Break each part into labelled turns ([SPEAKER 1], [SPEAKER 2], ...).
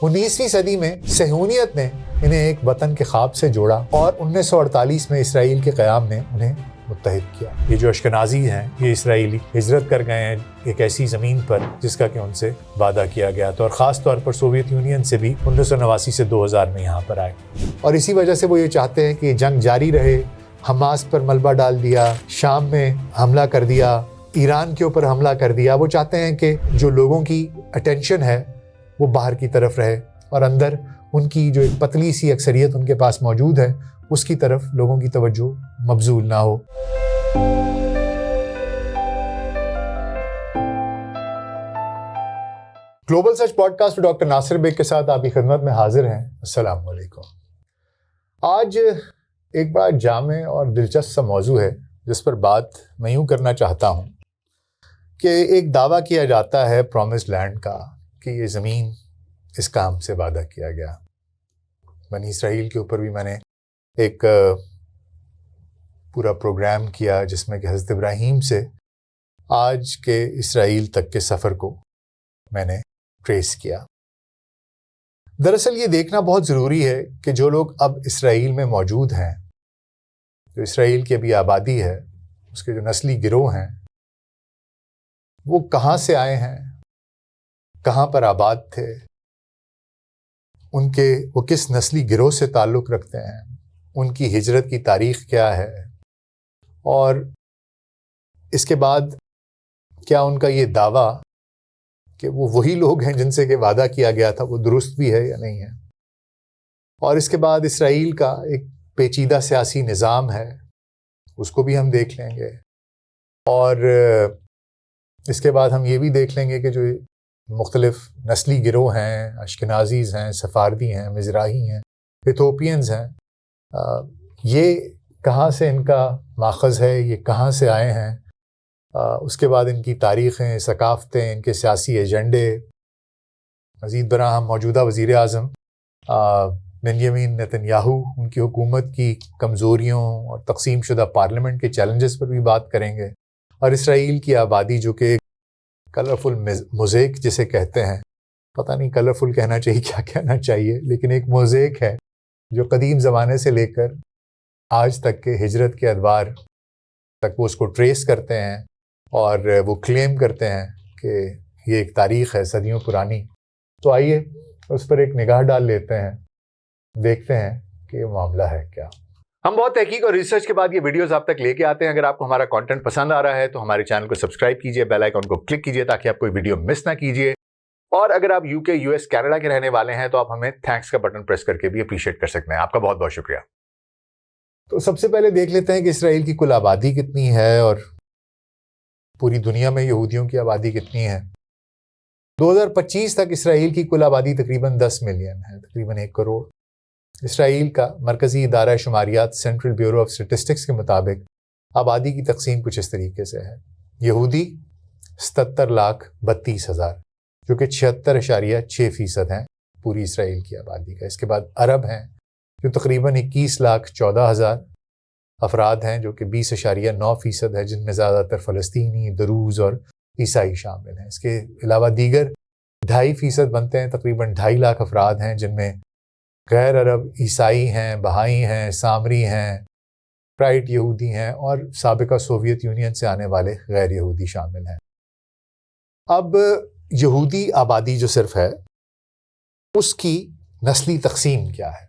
[SPEAKER 1] 19ویں صدی میں صہیونیت نے انہیں ایک وطن کے خواب سے جوڑا اور 1948 میں اسرائیل کے قیام نے انہیں متحد کیا۔ یہ جو اشکنازی ہیں، یہ اسرائیلی ہجرت کر گئے ہیں ایک ایسی زمین پر جس کا کہ ان سے وعدہ کیا گیا تھا، اور خاص طور پر سوویت یونین سے بھی 1989 سے 2000 میں یہاں پر آئے، اور اسی وجہ سے وہ یہ چاہتے ہیں کہ یہ جنگ جاری رہے۔ حماس پر ملبہ ڈال دیا، شام میں حملہ کر دیا، ایران کے اوپر حملہ کر دیا۔ وہ چاہتے ہیں کہ جو لوگوں کی اٹینشن ہے وہ باہر کی طرف رہے اور اندر ان کی جو ایک پتلی سی اکثریت ان کے پاس موجود ہے اس کی طرف لوگوں کی توجہ مبذول نہ ہو۔ گلوبل سچ پوڈ کاسٹ ڈاکٹر ناصر بیگ کے ساتھ آپ کی خدمت میں حاضر ہیں۔ السلام علیکم۔ آج ایک بڑا جامع اور دلچسپ سا موضوع ہے جس پر بات میں یوں کرنا چاہتا ہوں کہ ایک دعویٰ کیا جاتا ہے پرومسڈ لینڈ کا کہ یہ زمین اس کام سے وعدہ کیا گیا۔ بنی اسرائیل کے اوپر بھی میں نے ایک پورا پروگرام کیا جس میں کہ حضرت ابراہیم سے آج کے اسرائیل تک کے سفر کو میں نے ٹریس کیا۔ دراصل یہ دیکھنا بہت ضروری ہے کہ جو لوگ اب اسرائیل میں موجود ہیں، جو اسرائیل کی ابھی آبادی ہے، اس کے جو نسلی گروہ ہیں، وہ کہاں سے آئے ہیں، کہاں پر آباد تھے، وہ کس نسلی گروہ سے تعلق رکھتے ہیں، ان کی ہجرت کی تاریخ کیا ہے، اور اس کے بعد کیا ان کا یہ دعویٰ کہ وہ وہی لوگ ہیں جن سے کہ وعدہ کیا گیا تھا وہ درست بھی ہے یا نہیں ہے۔ اور اس کے بعد اسرائیل کا ایک پیچیدہ سیاسی نظام ہے، اس کو بھی ہم دیکھ لیں گے، اور اس کے بعد ہم یہ بھی دیکھ لیں گے کہ جو مختلف نسلی گروہ ہیں، اشکنازیز ہیں، سفاردی ہیں، مزراہی ہیں، ایتھوپینز ہیں، یہ کہاں سے ان کا ماخذ ہے، یہ کہاں سے آئے ہیں، اس کے بعد ان کی تاریخیں، ثقافتیں، ان کے سیاسی ایجنڈے، مزید برآں ہم موجودہ وزیر اعظم بنیامین نیتن یاہو، ان کی حکومت کی کمزوریوں اور تقسیم شدہ پارلیمنٹ کے چیلنجز پر بھی بات کریں گے، اور اسرائیل کی آبادی جو کہ ایک کلرفل موزیک جسے کہتے ہیں، پتہ نہیں کلرفل کہنا چاہیے کیا کہنا چاہیے، لیکن ایک موزیک ہے جو قدیم زمانے سے لے کر آج تک کے ہجرت کے ادوار تک وہ اس کو ٹریس کرتے ہیں اور وہ کلیم کرتے ہیں کہ یہ ایک تاریخ ہے صدیوں پرانی۔ تو آئیے اس پر ایک نگاہ ڈال لیتے ہیں، دیکھتے ہیں کہ یہ معاملہ ہے کیا۔ ہم بہت تحقیق اور ریسرچ کے بعد یہ ویڈیوز آپ تک لے کے آتے ہیں۔ اگر آپ کو ہمارا کانٹینٹ پسند آ رہا ہے تو ہمارے چینل کو سبسکرائب کیجئے، بیل آئیکن کو کلک کیجئے تاکہ آپ کوئی ویڈیو مس نہ کیجئے، اور اگر آپ UK، US، کینیڈا کے رہنے والے ہیں تو آپ ہمیں تھینکس کا بٹن پریس کر کے بھی اپریشیٹ کر سکتے ہیں۔ آپ کا بہت بہت شکریہ۔ تو سب سے پہلے دیکھ لیتے ہیں کہ اسرائیل کی کل آبادی کتنی ہے اور پوری دنیا میں یہودیوں کی آبادی کتنی ہے۔ 2025 تک اسرائیل کی کل آبادی تقریباً 10 ملین ہے، تقریباً 1 کروڑ۔ اسرائیل کا مرکزی ادارہ شماریات سینٹرل بیورو آف اسٹیٹسٹکس کے مطابق آبادی کی تقسیم کچھ اس طریقے سے ہے۔ یہودی 77,32,000 جو کہ 76.6% ہیں پوری اسرائیل کی آبادی کا۔ اس کے بعد عرب ہیں جو تقریباً 21,14,000 افراد ہیں جو کہ 20.9% ہے، جن میں زیادہ تر فلسطینی، دروز اور عیسائی شامل ہیں۔ اس کے علاوہ دیگر 2.5% بنتے ہیں، تقریباً 2.5 لاکھ افراد ہیں جن میں غیر عرب عیسائی ہیں، بہائی ہیں، سامری ہیں، رائٹ یہودی ہیں، اور سابقہ سوویت یونین سے آنے والے غیر یہودی شامل ہیں۔ اب یہودی آبادی جو صرف ہے اس کی نسلی تقسیم کیا ہے؟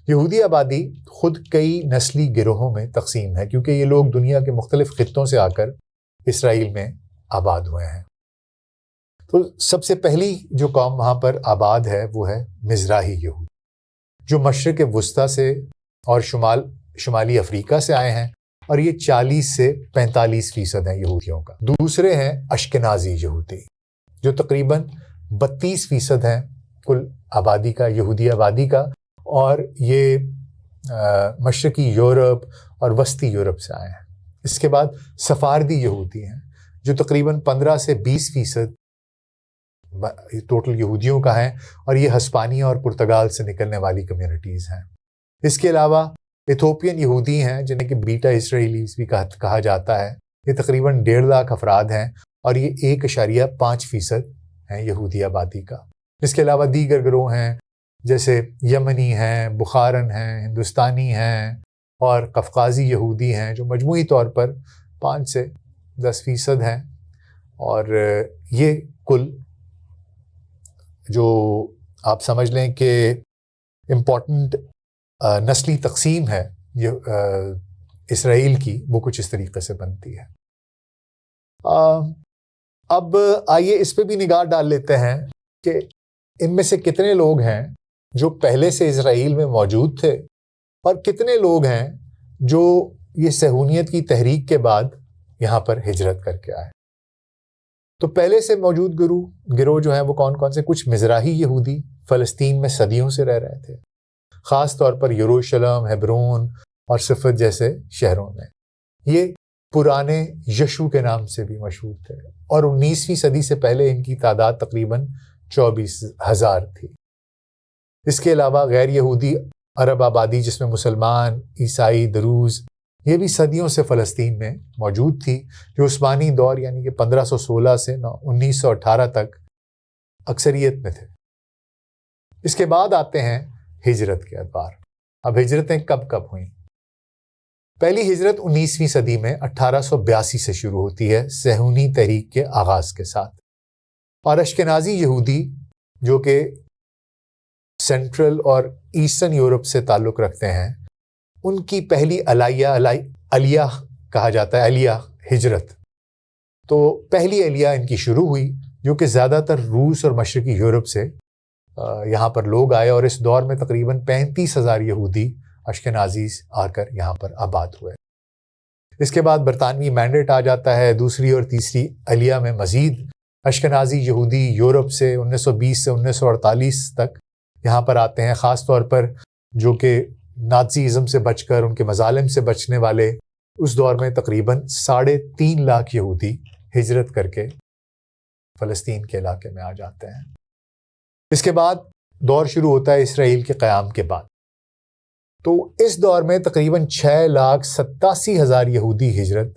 [SPEAKER 1] یہودی آبادی خود کئی نسلی گروہوں میں تقسیم ہے کیونکہ یہ لوگ دنیا کے مختلف خطوں سے آ کر اسرائیل میں آباد ہوئے ہیں۔ تو سب سے پہلی جو قوم وہاں پر آباد ہے وہ ہے مزراہی یہود، جو مشرق وسطیٰ سے اور شمالی افریقہ سے آئے ہیں، اور یہ 40 سے 45% ہیں یہودیوں کا۔ دوسرے ہیں اشکنازی یہودی جو تقریباً 32% ہیں کل آبادی کا، یہودی آبادی کا، اور یہ مشرقی یورپ اور وسطی یورپ سے آئے ہیں۔ اس کے بعد سفاردی یہودی ہیں جو تقریباً 15 سے 20% ٹوٹل یہودیوں کا ہے، اور یہ ہسپانیہ اور پرتگال سے نکلنے والی کمیونٹیز ہیں۔ اس کے علاوہ ایتھوپین یہودی ہیں جنہیں کہ بیٹا اسرائیلیز بھی کہا جاتا ہے، یہ تقریباً 1.5 لاکھ افراد ہیں، اور یہ 1.5% ہیں یہودی آبادی کا۔ اس کے علاوہ دیگر گروہ ہیں جیسے یمنی ہیں، بخارن ہیں، ہندوستانی ہیں اور قفقازی یہودی ہیں، جو مجموعی طور پر 5 سے 10% ہیں. اور یہ کل جو آپ سمجھ لیں کہ امپورٹنٹ نسلی تقسیم ہے یہ اسرائیل کی، وہ کچھ اس طریقے سے بنتی ہے. اب آئیے اس پہ بھی نگاہ ڈال لیتے ہیں کہ ان میں سے کتنے لوگ ہیں جو پہلے سے اسرائیل میں موجود تھے اور کتنے لوگ ہیں جو یہ صہیونیت کی تحریک کے بعد یہاں پر ہجرت کر کے آئے. تو پہلے سے موجود گروہ جو ہیں وہ کون کون سے؟ کچھ مزراحی یہودی فلسطین میں صدیوں سے رہ رہے تھے، خاص طور پر یروشلم، ہبرون اور صفت جیسے شہروں میں. یہ پرانے یشو کے نام سے بھی مشہور تھے اور 19ویں صدی سے پہلے ان کی تعداد تقریباً 24,000 تھی. اس کے علاوہ غیر یہودی عرب آبادی جس میں مسلمان، عیسائی، دروز، یہ بھی صدیوں سے فلسطین میں موجود تھی، جو عثمانی دور یعنی کہ 1516 سے 1918 تک اکثریت میں تھے. اس کے بعد آتے ہیں ہجرت کے ادوار. اب ہجرتیں کب کب ہوئیں؟ پہلی ہجرت 19ویں صدی میں 1882 سے شروع ہوتی ہے صہیونی تحریک کے آغاز کے ساتھ، اور اشکنازی یہودی جو کہ سینٹرل اور ایسٹرن یورپ سے تعلق رکھتے ہیں، ان کی پہلی علیہ کہا جاتا ہے، علیہ ہجرت. تو پہلی علیہ ان کی شروع ہوئی جو کہ زیادہ تر روس اور مشرقی یورپ سے یہاں پر لوگ آئے، اور اس دور میں تقریباً 35,000 یہودی اشکنازیز آ کر یہاں پر آباد ہوئے. اس کے بعد برطانوی مینڈیٹ آ جاتا ہے. دوسری اور تیسری علیہ میں مزید اشکنازی یہودی یورپ سے 1920 سے 1948 تک یہاں پر آتے ہیں، خاص طور پر جو کہ نازی ازم سے بچ کر، ان کے مظالم سے بچنے والے. اس دور میں تقریباً 3.5 لاکھ یہودی ہجرت کر کے فلسطین کے علاقے میں آ جاتے ہیں. اس کے بعد دور شروع ہوتا ہے اسرائیل کے قیام کے بعد. تو اس دور میں تقریباً 6,87,000 یہودی ہجرت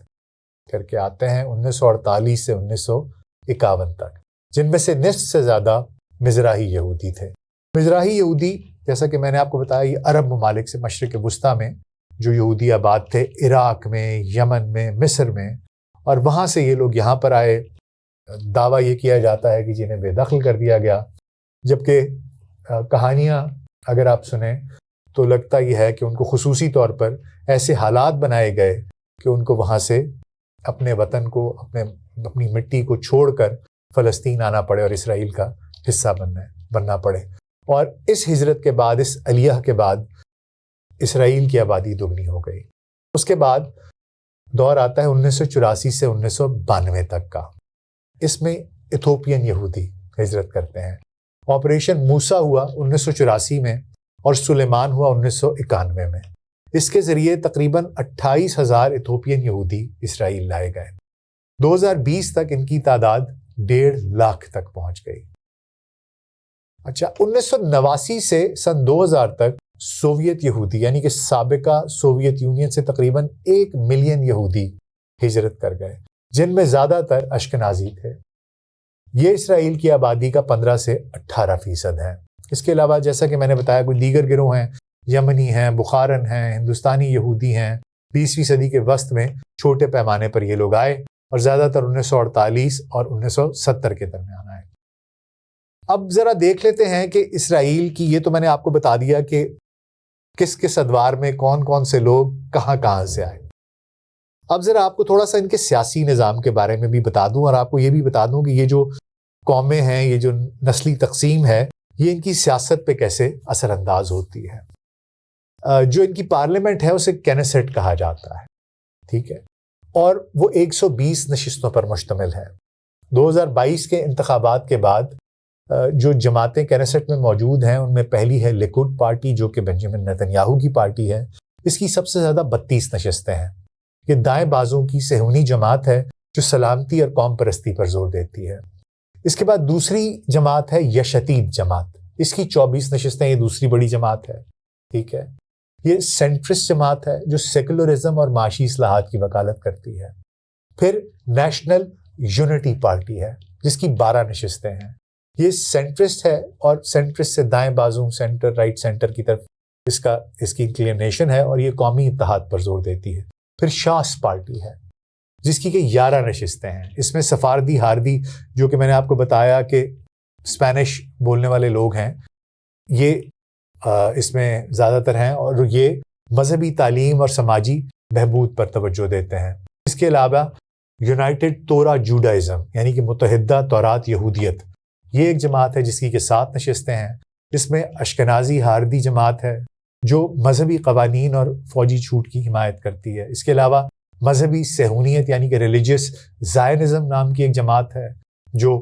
[SPEAKER 1] کر کے آتے ہیں 1948 سے 1951 تک، جن میں سے نصف سے زیادہ مزراحی یہودی تھے. مزراحی یہودی جیسا کہ میں نے آپ کو بتایا، یہ عرب ممالک سے مشرق وسطیٰ میں جو یہودی آباد تھے، عراق میں، یمن میں، مصر میں، اور وہاں سے یہ لوگ یہاں پر آئے. دعویٰ یہ کیا جاتا ہے کہ جنہیں بے دخل کر دیا گیا، جبکہ کہانیاں اگر آپ سنیں تو لگتا یہ ہے کہ ان کو خصوصی طور پر ایسے حالات بنائے گئے کہ ان کو وہاں سے اپنے وطن کو، اپنی مٹی کو چھوڑ کر فلسطین آنا پڑے اور اسرائیل کا حصہ بننا پڑے. اور اس ہجرت کے بعد، اس علیہ کے بعد، اسرائیل کی آبادی دگنی ہو گئی. اس کے بعد دور آتا ہے 1984 سے 1992 تک کا. اس میں ایتھوپین یہودی ہجرت کرتے ہیں. آپریشن موسیٰ ہوا 1984 میں اور سلیمان ہوا 1991 میں. اس کے ذریعے تقریباً 28,000 ایتھوپین یہودی اسرائیل لائے گئے. 2020 تک ان کی تعداد 1.5 لاکھ تک پہنچ گئی. اچھا، 1989 سے سن 2000 تک سوویت یہودی یعنی کہ سابقہ سوویت یونین سے تقریباً 1 ملین یہودی ہجرت کر گئے، جن میں زیادہ تر اشکنازی تھے. یہ اسرائیل کی آبادی کا 15 سے 18% ہے. اس کے علاوہ جیسا کہ میں نے بتایا کوئی دیگر گروہ ہیں، یمنی ہیں، بخارن ہیں، ہندوستانی یہودی ہیں. 20ویں صدی کے وسط میں چھوٹے پیمانے پر یہ لوگ آئے اور زیادہ تر 1948 اور 1970 کے درمیان آئے. اب ذرا دیکھ لیتے ہیں کہ اسرائیل کی، یہ تو میں نے آپ کو بتا دیا کہ کس کس ادوار میں کون کون سے لوگ کہاں کہاں سے آئے. اب ذرا آپ کو تھوڑا سا ان کے سیاسی نظام کے بارے میں بھی بتا دوں، اور آپ کو یہ بھی بتا دوں کہ یہ جو قومیں ہیں، یہ جو نسلی تقسیم ہے، یہ ان کی سیاست پہ کیسے اثر انداز ہوتی ہے. جو ان کی پارلیمنٹ ہے اسے کینیسٹ کہا جاتا ہے، ٹھیک ہے، اور وہ 120 نشستوں پر مشتمل ہے. 2022 کے انتخابات کے بعد جو جماعتیں کینیسٹ میں موجود ہیں ان میں پہلی ہے لیکوڈ پارٹی، جو کہ بنجامن نتنیاہو کی پارٹی ہے. اس کی سب سے زیادہ 32 نشستیں ہیں. یہ دائیں بازوں کی صہیونی جماعت ہے جو سلامتی اور قوم پرستی پر زور دیتی ہے. اس کے بعد دوسری جماعت ہے یشتید جماعت. اس کی 24 نشستیں، یہ دوسری بڑی جماعت ہے، ٹھیک ہے. یہ سینٹرسٹ جماعت ہے جو سیکولرزم اور معاشی اصلاحات کی وکالت کرتی ہے. پھر نیشنل یونٹی پارٹی ہے جس کی 12 نشستیں ہیں. یہ سینٹرسٹ ہے اور سینٹرسٹ سے دائیں بازو سینٹر رائٹ سینٹر کی طرف اس کی انکلینیشن ہے اور یہ قومی اتحاد پر زور دیتی ہے. پھر شاس پارٹی ہے جس کی کہ 11 نشستیں ہیں. اس میں سفاردی ہاردی جو کہ میں نے آپ کو بتایا کہ اسپینش بولنے والے لوگ ہیں یہ اس میں زیادہ تر ہیں اور یہ مذہبی تعلیم اور سماجی بہبود پر توجہ دیتے ہیں. اس کے علاوہ یونائٹڈ تورا جوڈائزم یعنی کہ متحدہ تورات یہودیت یہ ایک جماعت ہے جس کی کہ 7 نشستیں ہیں. اس میں اشکنازی ہاردی جماعت ہے جو مذہبی قوانین اور فوجی چھوٹ کی حمایت کرتی ہے. اس کے علاوہ مذہبی صہیونیت یعنی کہ ریلیجیس زائنزم نام کی ایک جماعت ہے جو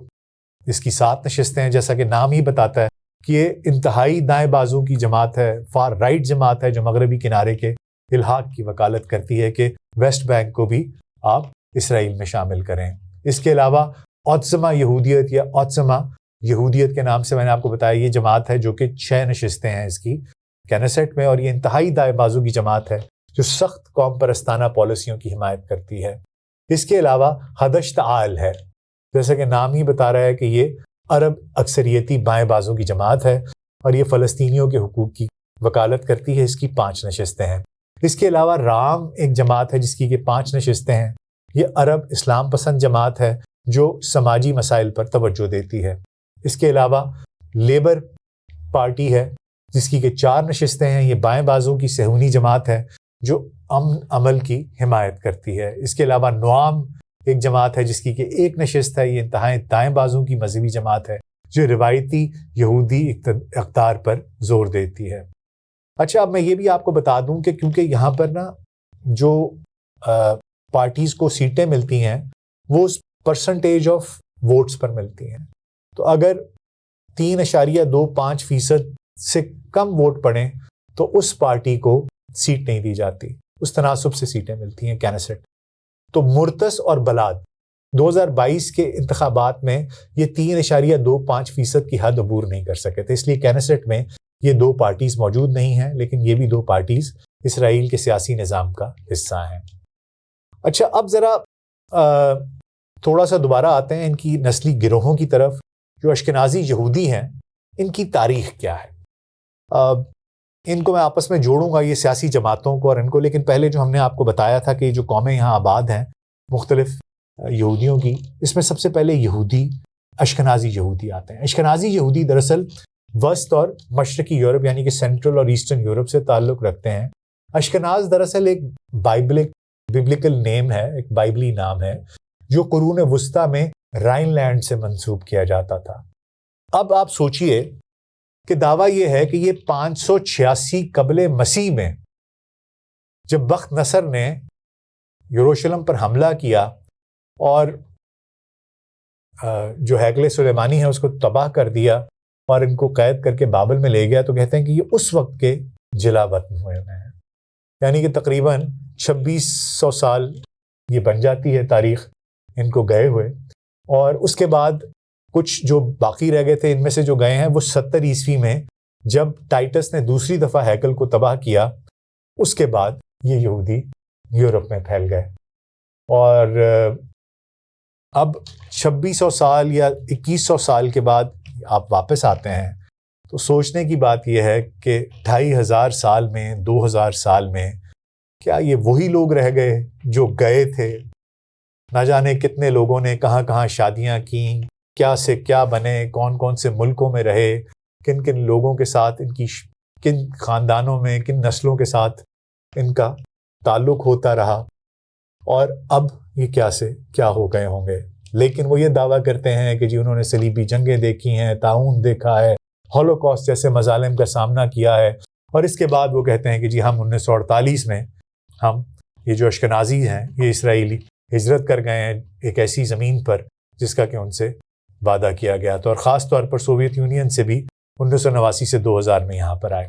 [SPEAKER 1] اس کی 7 نشستیں ہیں. جیسا کہ نام ہی بتاتا ہے کہ یہ انتہائی دائیں بازو کی جماعت ہے, فار رائٹ جماعت ہے جو مغربی کنارے کے الحاق کی وکالت کرتی ہے کہ ویسٹ بینک کو بھی آپ اسرائیل میں شامل کریں. اس کے علاوہ اوتزما یہودیت یا اوتزما یہودیت کے نام سے میں نے آپ کو بتایا یہ جماعت ہے جو کہ 6 نشستیں ہیں اس کی کینیسٹ میں, اور یہ انتہائی دائیں بازو کی جماعت ہے جو سخت قوم پرستانہ پالیسیوں کی حمایت کرتی ہے. اس کے علاوہ حدش تعال ہے, جیسا کہ نام ہی بتا رہا ہے کہ یہ عرب اکثریتی بائیں بازو کی جماعت ہے اور یہ فلسطینیوں کے حقوق کی وکالت کرتی ہے. اس کی 5 نشستیں ہیں. اس کے علاوہ رام ایک جماعت ہے جس کی کہ 5 نشستیں ہیں. یہ عرب اسلام پسند جماعت ہے جو سماجی مسائل پر توجہ دیتی ہے. اس کے علاوہ لیبر پارٹی ہے جس کی کہ 4 نشستیں ہیں. یہ بائیں بازو کی صہیونی جماعت ہے جو امن عمل کی حمایت کرتی ہے. اس کے علاوہ نوام ایک جماعت ہے جس کی کہ 1 نشست ہے. یہ انتہائی دائیں بازو کی مذہبی جماعت ہے جو روایتی یہودی اقدار پر زور دیتی ہے. اچھا, اب میں یہ بھی آپ کو بتا دوں کہ کیونکہ یہاں پر نا جو پارٹیز کو سیٹیں ملتی ہیں وہ پرسنٹیج آف ووٹس پر ملتی ہیں. تو اگر 3.25% سے کم ووٹ پڑیں تو اس پارٹی کو سیٹ نہیں دی جاتی, اس تناسب سے سیٹیں ملتی ہیں کینیسٹ. تو مرتس اور بلاد 2022 کے انتخابات میں یہ 3.25% کی حد عبور نہیں کر سکے تھے, اس لیے کینیسٹ میں یہ 2 پارٹیز موجود نہیں ہیں, لیکن یہ بھی 2 پارٹیز اسرائیل کے سیاسی نظام کا حصہ ہیں. اچھا, اب ذرا تھوڑا سا دوبارہ آتے ہیں ان کی نسلی گروہوں کی طرف. جو اشکنازی یہودی ہیں ان کی تاریخ کیا ہے؟ ان کو میں آپس میں جوڑوں گا, یہ سیاسی جماعتوں کو اور ان کو, لیکن پہلے جو ہم نے آپ کو بتایا تھا کہ جو قومیں یہاں آباد ہیں مختلف یہودیوں کی, اس میں سب سے پہلے یہودی اشکنازی یہودی آتے ہیں. اشکنازی یہودی دراصل وسط اور مشرقی یورپ یعنی کہ سینٹرل اور ایسٹرن یورپ سے تعلق رکھتے ہیں. اشکناز دراصل ایک بائبلیکل نیم ہے, ایک بائبلی نام ہے جو قرون وسطیٰ میں رائن لینڈ سے منسوب کیا جاتا تھا. اب آپ سوچئے کہ دعویٰ یہ ہے کہ یہ 586 قبل مسیح میں جب بخت نصر نے یروشلم پر حملہ کیا اور جو ہیکل سلیمانی ہے اس کو تباہ کر دیا اور ان کو قید کر کے بابل میں لے گیا, تو کہتے ہیں کہ یہ اس وقت کے جلا وطن ہوئے ہیں, یعنی کہ تقریباً 2600 سال یہ بن جاتی ہے تاریخ ان کو گئے ہوئے. اور اس کے بعد کچھ جو باقی رہ گئے تھے ان میں سے جو گئے ہیں وہ 70 عیسوی میں جب ٹائٹس نے دوسری دفعہ ہیکل کو تباہ کیا, اس کے بعد یہ یہودی یورپ میں پھیل گئے. اور اب 2600 سال یا 2100 سال کے بعد آپ واپس آتے ہیں تو سوچنے کی بات یہ ہے کہ 2500 سال میں 2000 سال میں کیا یہ وہی لوگ رہ گئے جو گئے تھے؟ نہ جانے کتنے لوگوں نے کہاں کہاں شادیاں کیں, کیا سے کیا بنے, کون کون سے ملکوں میں رہے, کن کن لوگوں کے ساتھ ان کی کن خاندانوں میں کن نسلوں کے ساتھ ان کا تعلق ہوتا رہا, اور اب یہ کیا سے کیا ہو گئے ہوں گے. لیکن وہ یہ دعویٰ کرتے ہیں کہ جی انہوں نے صلیبی جنگیں دیکھی ہیں, طاعون دیکھا ہے, ہولوکاسٹ جیسے مظالم کا سامنا کیا ہے, اور اس کے بعد وہ کہتے ہیں کہ جی ہم 1948 میں ہم یہ جو اشکنازی ہیں یہ اسرائیلی ہجرت کر گئے ہیں ایک ایسی زمین پر جس کا کہ ان سے وعدہ کیا گیا تھا, اور خاص طور پر سوویت یونین سے بھی 1989 سے 2000 میں یہاں پر آئے.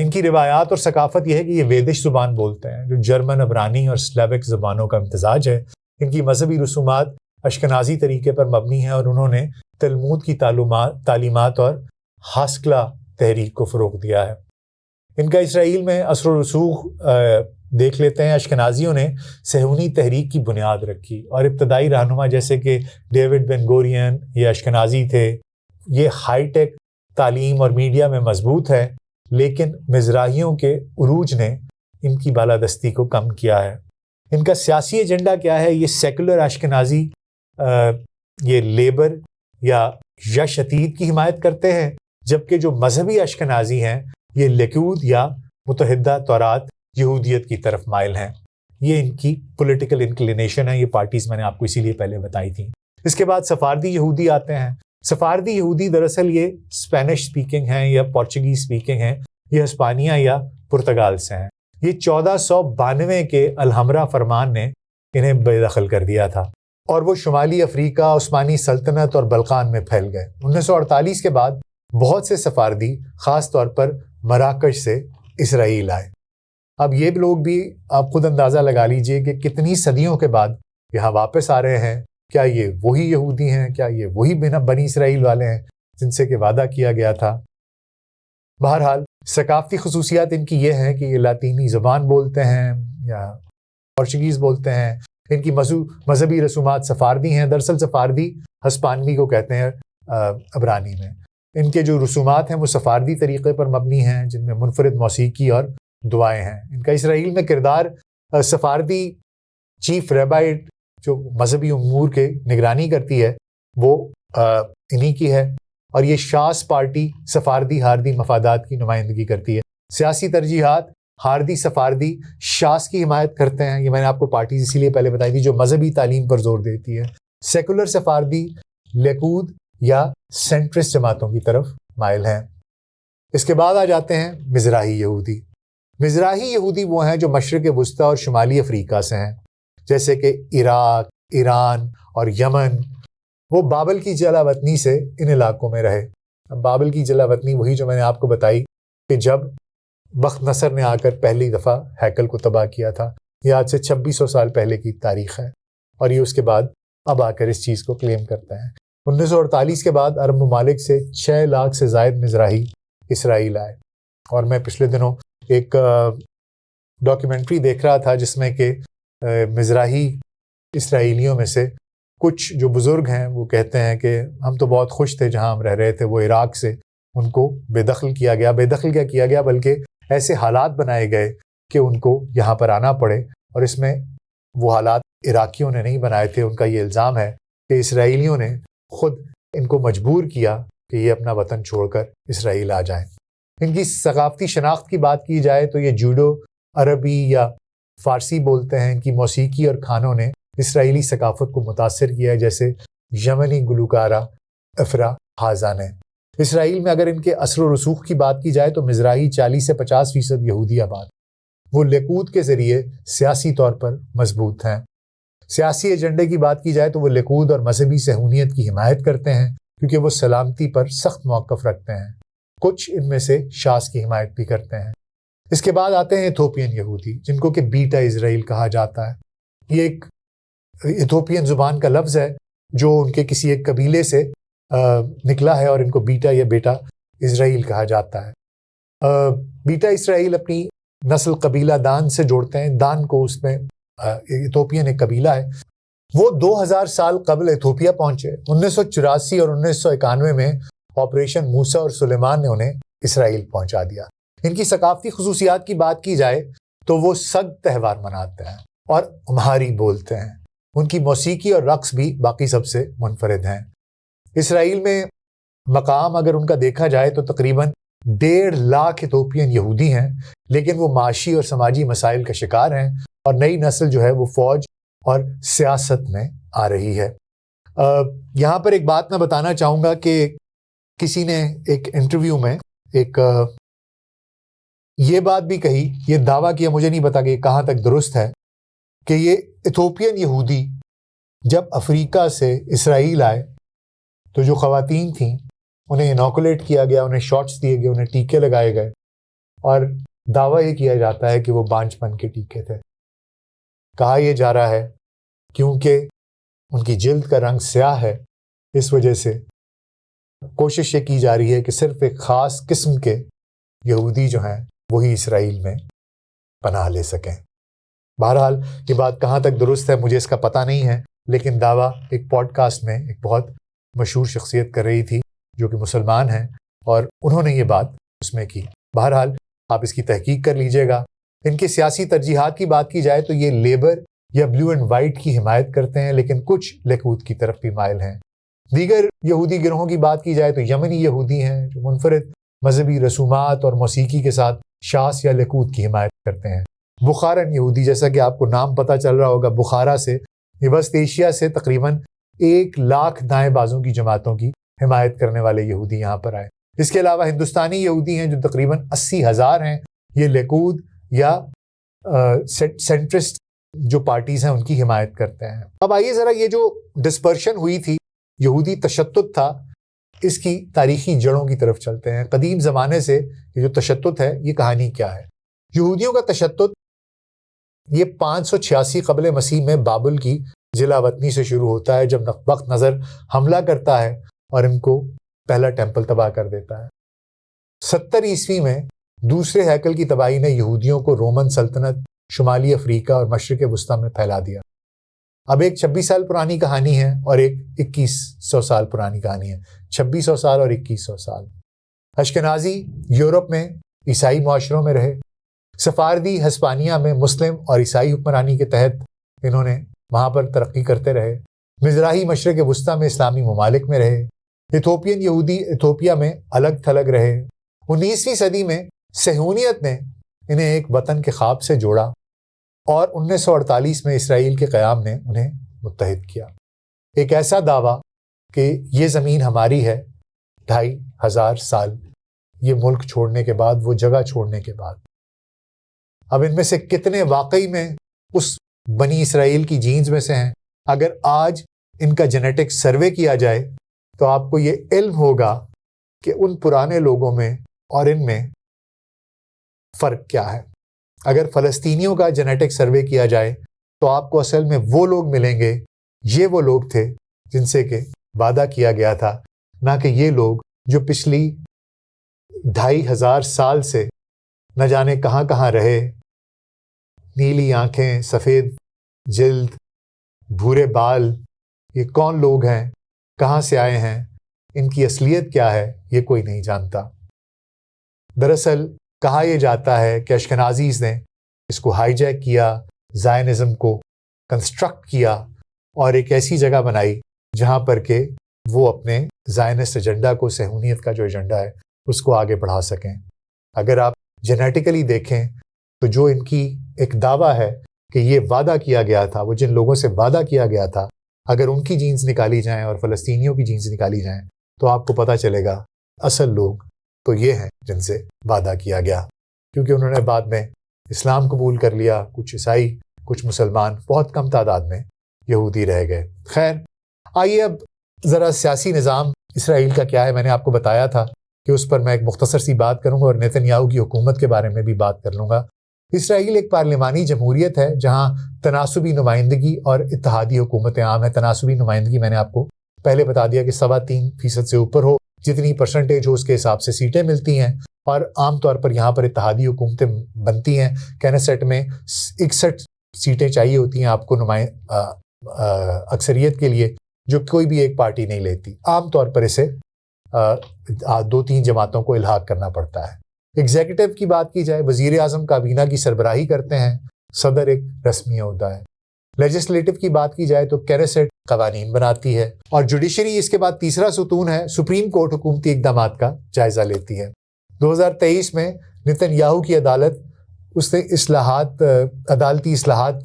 [SPEAKER 1] ان کی روایات اور ثقافت یہ ہے کہ یہ ویدش زبان بولتے ہیں جو جرمن, عبرانی اور سلیوک زبانوں کا امتزاج ہے. ان کی مذہبی رسومات اشکنازی طریقے پر مبنی ہیں اور انہوں نے تلمود کی تعلیمات اور ہاسکلا تحریک کو فروغ دیا ہے. ان کا اسرائیل میں اثر و رسوخ دیکھ لیتے ہیں. اشکنازیوں نے صہیونی تحریک کی بنیاد رکھی اور ابتدائی رہنما جیسے کہ ڈیوڈ بن گورین یہ اشکنازی تھے. یہ ہائی ٹیک تعلیم اور میڈیا میں مضبوط ہے، لیکن مزراحیوں کے عروج نے ان کی بالادستی کو کم کیا ہے. ان کا سیاسی ایجنڈا کیا ہے؟ یہ سیکولر اشکنازی یہ لیبر یا یشتید کی حمایت کرتے ہیں، جبکہ جو مذہبی اشکنازی ہیں یہ لیکود یا متحدہ تورات یہودیت کی طرف مائل ہیں. یہ ان کی پولیٹیکل انکلینیشن ہے. یہ پارٹیز میں نے آپ کو اسی لیے پہلے بتائی تھیں. اس کے بعد سفاردی یہودی آتے ہیں. سفاردی یہودی دراصل یہ اسپینش سپیکنگ ہیں یا پورچوگیز سپیکنگ ہیں. یہ ہسپانیہ یا پرتگال سے ہیں. یہ 1492 کے الحمرہ فرمان نے انہیں بے دخل کر دیا تھا اور وہ شمالی افریقہ، عثمانی سلطنت اور بلقان میں پھیل گئے. 1948 کے بعد بہت سے سفاردی خاص طور پر مراکش سے اسرائیل آئے. اب یہ لوگ بھی آپ خود اندازہ لگا لیجئے کہ کتنی صدیوں کے بعد یہاں واپس آ رہے ہیں. کیا یہ وہی یہودی ہیں؟ کیا یہ وہی بنی اسرائیل والے ہیں جن سے کہ وعدہ کیا گیا تھا؟ بہرحال ثقافتی خصوصیات ان کی یہ ہیں کہ یہ لاطینی زبان بولتے ہیں یا پورچوگیز بولتے ہیں. ان کی مذہبی رسومات سفاردی ہیں. دراصل سفاردی ہسپانوی کو کہتے ہیں عبرانی میں. ان کے جو رسومات ہیں وہ سفاردی طریقے پر مبنی ہیں، جن میں منفرد موسیقی اور دعائیں ہیں. ان کا اسرائیل میں کردار سفاردی چیف ریبائی جو مذہبی امور کے نگرانی کرتی ہے وہ انہی کی ہے، اور یہ شاس پارٹی سفاردی ہاردی مفادات کی نمائندگی کرتی ہے. سیاسی ترجیحات ہاردی سفاردی شاس کی حمایت کرتے ہیں. یہ میں نے آپ کو پارٹیز اسی لیے پہلے بتائی تھی جو مذہبی تعلیم پر زور دیتی ہے. سیکولر سفاردی لیکود یا سینٹرسٹ جماعتوں کی طرف مائل ہیں. اس کے بعد آ جاتے ہیں مزراحی یہودی. مزراحی یہودی وہ ہیں جو مشرق وسطیٰ اور شمالی افریقہ سے ہیں، جیسے کہ عراق، ایران اور یمن. وہ بابل کی جلا وطنی سے ان علاقوں میں رہے. اب بابل کی جلا وطنی وہی جو میں نے آپ کو بتائی کہ جب بخت نصر نے آ کر پہلی دفعہ ہیکل کو تباہ کیا تھا. یہ آج سے 2600 سال پہلے کی تاریخ ہے، اور یہ اس کے بعد اب آ کر اس چیز کو کلیم کرتے ہیں. 1948 کے بعد عرب ممالک سے 6 لاکھ سے زائد مزراحی اسرائیل آئے. اور میں پچھلے دنوں ایک ڈاکیومنٹری دیکھ رہا تھا جس میں کہ مزراحی اسرائیلیوں میں سے کچھ جو بزرگ ہیں وہ کہتے ہیں کہ ہم تو بہت خوش تھے جہاں ہم رہ رہے تھے. وہ عراق سے ان کو بے دخل کیا گیا. بے دخل کیا کیا گیا بلکہ ایسے حالات بنائے گئے کہ ان کو یہاں پر آنا پڑے، اور اس میں وہ حالات عراقیوں نے نہیں بنائے تھے. ان کا یہ الزام ہے کہ اسرائیلیوں نے خود ان کو مجبور کیا کہ یہ اپنا وطن چھوڑ کر اسرائیل آ جائیں. ان کی ثقافتی شناخت کی بات کی جائے تو یہ جوڈو عربی یا فارسی بولتے ہیں. ان کی موسیقی اور کھانوں نے اسرائیلی ثقافت کو متاثر کیا ہے، جیسے یمنی گلوکارہ افرا حازا نے. اسرائیل میں اگر ان کے اثر و رسوخ کی بات کی جائے تو مزراحی 40 سے 50% یہودی آباد. وہ لیکود کے ذریعے سیاسی طور پر مضبوط ہیں. سیاسی ایجنڈے کی بات کی جائے تو وہ لیکود اور مذہبی صہیونیت کی حمایت کرتے ہیں کیونکہ وہ سلامتی پر سخت موقف رکھتے ہیں. کچھ ان میں سے شاس کی حمایت بھی کرتے ہیں. اس کے بعد آتے ہیں ایتھوپین یہودی، جن کو کہ بیٹا اسرائیل کہا جاتا ہے. یہ ایک ایتھوپین زبان کا لفظ ہے جو ان کے کسی ایک قبیلے سے نکلا ہے، اور ان کو بیٹا یا بیٹا اسرائیل کہا جاتا ہے. بیٹا اسرائیل اپنی نسل قبیلہ دان سے جوڑتے ہیں. دان کو اس میں ایتھوپین ایک قبیلہ ہے. وہ 2000 سال قبل ایتھوپیا پہنچے. 1984 اور 1991 میں آپریشن موسیٰ اور سلیمان نے انہیں اسرائیل پہنچا دیا. ان کی ثقافتی خصوصیات کی بات کی جائے تو وہ سگ تہوار مناتے ہیں اور امہاری بولتے ہیں. ان کی موسیقی اور رقص بھی باقی سب سے منفرد ہیں. اسرائیل میں مقام اگر ان کا دیکھا جائے تو تقریباً 1.5 لاکھ ایتھوپین یہودی ہیں، لیکن وہ معاشی اور سماجی مسائل کا شکار ہیں، اور نئی نسل جو ہے وہ فوج اور سیاست میں آ رہی ہے. یہاں پر ایک بات میں بتانا چاہوں گا کہ کسی نے ایک انٹرویو میں ایک یہ بات بھی کہی، یہ دعویٰ کیا، مجھے نہیں پتا کہ یہ کہاں تک درست ہے، کہ یہ ایتھوپین یہودی جب افریقہ سے اسرائیل آئے تو جو خواتین تھیں انہیں انوکولیٹ کیا گیا، انہیں شاٹس دیے گئے، انہیں ٹیکے لگائے گئے، اور دعویٰ یہ کیا جاتا ہے کہ وہ بانجھ پن کے ٹیکے تھے. کہا یہ جا رہا ہے کیونکہ ان کی جلد کا رنگ سیاہ ہے، اس وجہ سے کوشش یہ کی جا رہی ہے کہ صرف ایک خاص قسم کے یہودی جو ہیں وہی اسرائیل میں پناہ لے سکیں. بہرحال یہ بات کہاں تک درست ہے مجھے اس کا پتہ نہیں ہے، لیکن دعویٰ ایک پوڈ کاسٹ میں ایک بہت مشہور شخصیت کر رہی تھی جو کہ مسلمان ہیں، اور انہوں نے یہ بات اس میں کی۔ بہرحال آپ اس کی تحقیق کر لیجئے گا۔ ان کی سیاسی ترجیحات کی بات کی جائے تو یہ لیبر یا بلیو اینڈ وائٹ کی حمایت کرتے ہیں، لیکن کچھ لیکود کی طرف بھی مائل ہیں۔ دیگر یہودی گروہوں کی بات کی جائے تو یمنی یہودی ہیں جو منفرد مذہبی رسومات اور موسیقی کے ساتھ شاس یا لیکود کی حمایت کرتے ہیں۔ بخارن یہودی، جیسا کہ آپ کو نام پتہ چل رہا ہوگا، بخارا سے، یہ وسط ایشیا سے تقریباً 1,00,000 دائیں بازوں کی جماعتوں کی حمایت کرنے والے یہودی یہاں پر آئے۔ اس کے علاوہ ہندوستانی یہودی ہیں جو تقریباً 80,000 ہیں، یہ لیکود یا سینٹرسٹ جو پارٹیز ہیں ان کی حمایت کرتے ہیں۔ اب آئیے ذرا یہ جو ڈسپرشن ہوئی تھی، یہودی تشدد تھا، اس کی تاریخی جڑوں کی طرف چلتے ہیں۔ قدیم زمانے سے یہ جو تشدد ہے یہ کہانی کیا ہے؟ یہودیوں کا تشدد یہ 586 قبل مسیح میں بابل کی ضلع وطنی سے شروع ہوتا ہے، جب وقت نظر حملہ کرتا ہے اور ان کو پہلا ٹیمپل تباہ کر دیتا ہے۔ 70 عیسوی میں دوسرے ہیکل کی تباہی نے یہودیوں کو رومن سلطنت، شمالی افریقہ اور مشرق وسطیٰ میں پھیلا دیا۔ اب ایک 26 سال پرانی کہانی ہے اور ایک 2100 سال پرانی کہانی ہے۔ 2600 سال اور 2100 سال۔ اشکنازی یورپ میں عیسائی معاشروں میں رہے، سفاردی ہسپانیہ میں مسلم اور عیسائی حکمرانی کے تحت انہوں نے وہاں پر ترقی کرتے رہے۔ مزراحی مشرق وسطیٰ میں اسلامی ممالک میں رہے۔ ایتھوپین یہودی ایتھوپیا میں الگ تھلگ رہے۔ 19ویں صدی میں صہیونیت نے انہیں ایک وطن کے خواب سے جوڑا اور 1948 میں اسرائیل کے قیام نے انہیں متحد کیا۔ ایک ایسا دعویٰ کہ یہ زمین ہماری ہے 2500 سال یہ ملک چھوڑنے کے بعد، وہ جگہ چھوڑنے کے بعد۔ اب ان میں سے کتنے واقعی میں اس بنی اسرائیل کی جینز میں سے ہیں؟ اگر آج ان کا جینیٹک سروے کیا جائے تو آپ کو یہ علم ہوگا کہ ان پرانے لوگوں میں اور ان میں فرق کیا ہے۔ اگر فلسطینیوں کا جینیٹک سروے کیا جائے تو آپ کو اصل میں وہ لوگ ملیں گے، یہ وہ لوگ تھے جن سے کہ وعدہ کیا گیا تھا، نہ کہ یہ لوگ جو پچھلی 2500 سال سے نہ جانے کہاں کہاں رہے، نیلی آنکھیں، سفید جلد، بھورے بال، یہ کون لوگ ہیں، کہاں سے آئے ہیں، ان کی اصلیت کیا ہے، یہ کوئی نہیں جانتا۔ دراصل کہا یہ جاتا ہے کہ اشکنازیز نے اس کو ہائی جیک کیا، زائنزم کو کنسٹرکٹ کیا اور ایک ایسی جگہ بنائی جہاں پر کہ وہ اپنے زائنسٹ ایجنڈا کو، صہیونیت کا جو ایجنڈا ہے اس کو آگے بڑھا سکیں۔ اگر آپ جینیٹیکلی دیکھیں تو جو ان کی ایک دعویٰ ہے کہ یہ وعدہ کیا گیا تھا، وہ جن لوگوں سے وعدہ کیا گیا تھا، اگر ان کی جینز نکالی جائیں اور فلسطینیوں کی جینز نکالی جائیں تو آپ کو پتہ چلے گا اصل لوگ تو یہ ہیں جن سے وعدہ کیا گیا، کیونکہ انہوں نے بعد میں اسلام قبول کر لیا۔ کچھ عیسائی، کچھ مسلمان، بہت کم تعداد میں یہودی رہ گئے۔ خیر، آئیے اب ذرا سیاسی نظام اسرائیل کا کیا ہے۔ میں نے آپ کو بتایا تھا کہ اس پر میں ایک مختصر سی بات کروں گا اور نیتن یاہو کی حکومت کے بارے میں بھی بات کر لوں گا۔ اسرائیل ایک پارلیمانی جمہوریت ہے جہاں تناسبی نمائندگی اور اتحادی حکومت عام ہے۔ تناسبی نمائندگی میں نے آپ کو پہلے بتا دیا کہ 3.25% سے اوپر ہو، جتنی پرسنٹیج ہو اس کے حساب سے سیٹیں ملتی ہیں، اور عام طور پر یہاں پر اتحادی حکومتیں بنتی ہیں۔ کینیسیٹ میں 61 سیٹیں چاہیے ہوتی ہیں آپ کو اکثریت کے لیے، جو کوئی بھی ایک پارٹی نہیں لیتی۔ عام طور پر اسے 2-3 جماعتوں کو الحاق کرنا پڑتا ہے۔ ایگزیکٹو کی بات کی جائے، وزیر اعظم کابینہ کی سربراہی کرتے ہیں، صدر ایک رسمی عہدہ ہے۔ لیجسلیٹو کی بات کی جائے تو کینیسیٹ قوانین بناتی ہے، اور جوڈیشری اس کے بعد تیسرا ستون ہے، سپریم کورٹ حکومتی اقدامات کا جائزہ لیتی ہے۔ 2023 میں نیتن یاہو کی عدالت، اس نے عدالتی اصلاحات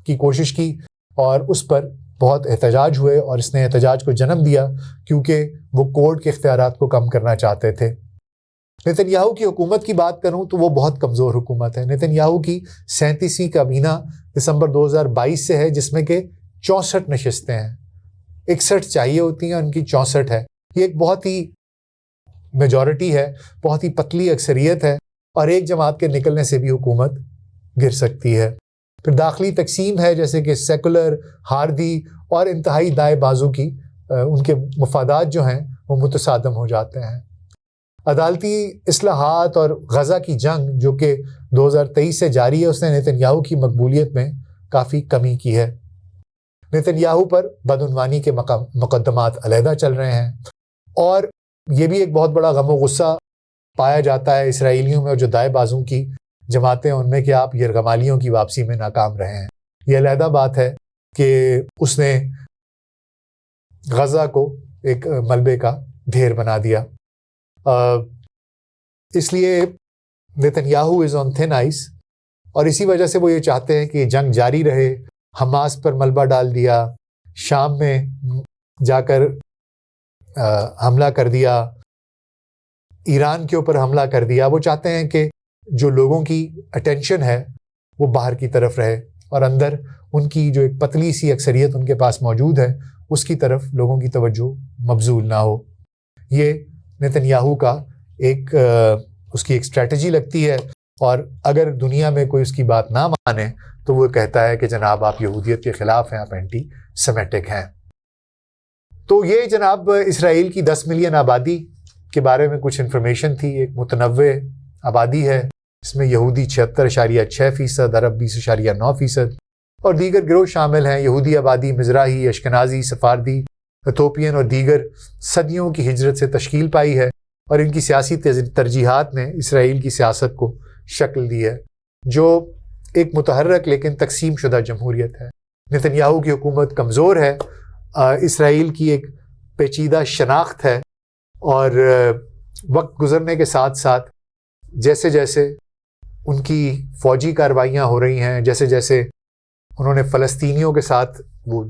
[SPEAKER 1] کی کوشش کی اور اس پر بہت احتجاج ہوئے، اور اس نے احتجاج کو جنم دیا کیونکہ وہ کورٹ کے اختیارات کو کم کرنا چاہتے تھے۔ نیتن یاہو کی حکومت کی بات کروں تو وہ بہت کمزور حکومت ہے۔ نیتن یاہو کی 37ویں کابینہ دسمبر 2022 سے ہے، جس میں کہ 64 نشستیں ہیں۔ 61 چاہیے ہوتی ہیں، ان کی 64 ہے۔ یہ ایک بہت ہی میجورٹی ہے، بہت ہی پتلی اکثریت ہے، اور ایک جماعت کے نکلنے سے بھی حکومت گر سکتی ہے۔ پھر داخلی تقسیم ہے، جیسے کہ سیکولر، ہاردی اور انتہائی دائیں بازو کی ان کے مفادات جو ہیں وہ متصادم ہو جاتے ہیں۔ عدالتی اصلاحات اور غزہ کی جنگ جو کہ 2023 سے جاری ہے، اس نے نتن یاہو کی مقبولیت میں کافی کمی کی ہے۔ نتن یاہو پر بدعنوانی کے مقدمات علیحدہ چل رہے ہیں، اور یہ بھی ایک بہت بڑا غم و غصہ پایا جاتا ہے اسرائیلیوں میں اور جو دائیں بازوں کی جماعتیں ان میں کہ آپ یرغمالیوں کی واپسی میں ناکام رہے ہیں۔ یہ علیحدہ بات ہے کہ اس نے غزہ کو ایک ملبے کا ڈھیر بنا دیا۔ اس لیے نتن یاہو از آن تھن آئس، اور اسی وجہ سے وہ یہ چاہتے ہیں کہ یہ جنگ جاری رہے۔ حماس پر ملبہ ڈال دیا، شام میں جا کر حملہ کر دیا، ایران کے اوپر حملہ کر دیا۔ وہ چاہتے ہیں کہ جو لوگوں کی اٹینشن ہے وہ باہر کی طرف رہے، اور اندر ان کی جو ایک پتلی سی اکثریت ان کے پاس موجود ہے اس کی طرف لوگوں کی توجہ مبذول نہ ہو۔ یہ نتن یاہو کا اس کی ایک اسٹریٹجی لگتی ہے، اور اگر دنیا میں کوئی اس کی بات نہ مانے تو وہ کہتا ہے کہ جناب آپ یہودیت کے خلاف ہیں، آپ اینٹی سیمیٹک ہیں۔ تو یہ جناب اسرائیل کی 10 ملین آبادی کے بارے میں کچھ انفارمیشن تھی۔ ایک متنوع آبادی ہے، اس میں یہودی 76.6%، عرب 20.9%، اور دیگر گروہ شامل ہیں۔ یہودی آبادی مزراحی، اشکنازی، سفاردی، ایتھوپین اور دیگر صدیوں کی ہجرت سے تشکیل پائی ہے، اور ان کی سیاسی ترجیحات نے اسرائیل کی سیاست کو شکل دی ہے، جو ایک متحرک لیکن تقسیم شدہ جمہوریت ہے۔ نتن یاہو کی حکومت کمزور ہے، اسرائیل کی ایک پیچیدہ شناخت ہے، اور وقت گزرنے کے ساتھ ساتھ جیسے جیسے ان کی فوجی کارروائیاں ہو رہی ہیں، جیسے جیسے انہوں نے فلسطینیوں کے ساتھ وہ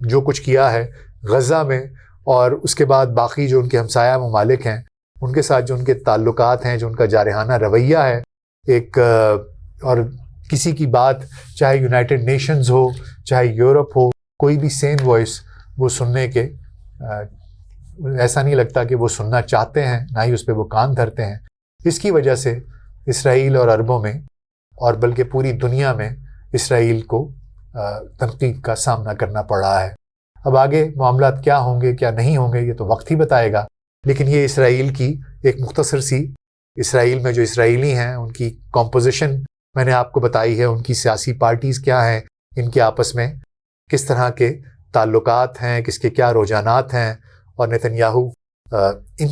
[SPEAKER 1] جو کچھ کیا ہے غزہ میں، اور اس کے بعد باقی جو ان کے ہمسایہ ممالک ہیں ان کے ساتھ جو ان کے تعلقات ہیں، جو ان کا جارحانہ رویہ ہے اور کسی کی بات چاہے یونائٹڈ نیشنز ہو، چاہے یورپ ہو، کوئی بھی سین وائس وہ سننے کے ایسا نہیں لگتا کہ وہ سننا چاہتے ہیں، نہ ہی اس پہ وہ کان دھرتے ہیں۔ اس کی وجہ سے اسرائیل اور عربوں میں، اور بلکہ پوری دنیا میں، اسرائیل کو تنقید کا سامنا کرنا پڑ رہا ہے۔ اب آگے معاملات کیا ہوں گے کیا نہیں ہوں گے یہ تو وقت ہی بتائے گا، لیکن یہ اسرائیل کی ایک مختصر سی، اسرائیل میں جو اسرائیلی ہیں ان کی کمپوزیشن میں نے آپ کو بتائی ہے، ان کی سیاسی پارٹیز کیا ہیں، ان کے آپس میں کس طرح کے تعلقات ہیں، کس کے کیا رجحانات ہیں، اور نتن یاہو ان